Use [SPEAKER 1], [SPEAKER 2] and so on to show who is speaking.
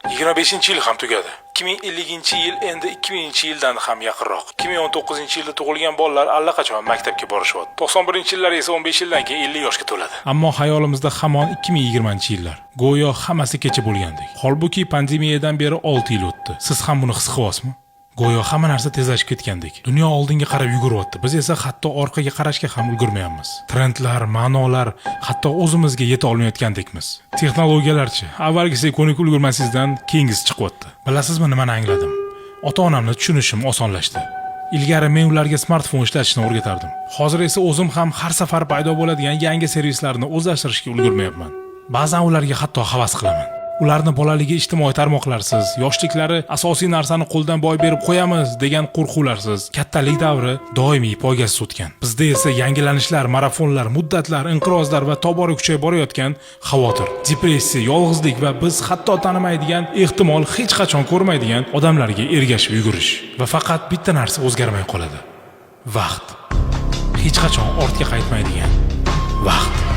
[SPEAKER 1] 25-yil ham tugadi. 2050-yil endi 2000-yildan ham yaqinroq. 2019-yilda tug'ilgan bolalar allaqachon maktabga borishyapti. 91-yillar esa 15 yildan keyin 50 yoshga to'ladi. Ammo hayolimizda hamon 2020-yillar. Go'yo hammasi kecha bo'lgandek. Holbuki pandemiyadan beri 6 yil o'tdi. Siz ham buni his qilyapsizmi? Go'yo hamma narsa tezlashib ketgandek. Dunyo oldinga qarab yuguryapti. Biz esa hatto orqaga qarashga ham ulgurmayapmiz. Trendlar, ma'nolar, hatto o'zimizga yeta olmayotgandekmiz. Texnologiyalarchi, avvalgisiga ko'nikib ulgurmasizdan keyingisi chiqyapti. Bilasizmi nimani angladim? Ota-onamni tushunishim osonlashdi. Ilgari men ularga smartfon ishlatishni o'rgatardim. Hozir esa o'zim ham har safar paydo bo'ladigan yangi servislarni o'zlashtirishga ulgurmayapman. Ba'zan ularga hatto havas qilaman. Ularni bolaligi ijtimoiy tarmoqlarsiz, yoshliklari asosiy narsani qo'ldan boy berib qo'yamiz degan qo'rquvlarsiz, kattalik davri doimiy poygasiz o'tgan. Bizda esa yangilanishlar, marafonlar, muddatlar, inqirozlar va tobora kuchayib borayotgan xavotir, depressiya, yolg'izlik va biz hatto tanimaydigan, ehtimol hech qachon ko'rmaydigan odamlarga ergashib yugurish. Va faqat bitta narsa o'zgarmay qoladi. Vaqt. Hech qachon ortga qaytmaydigan vaqt.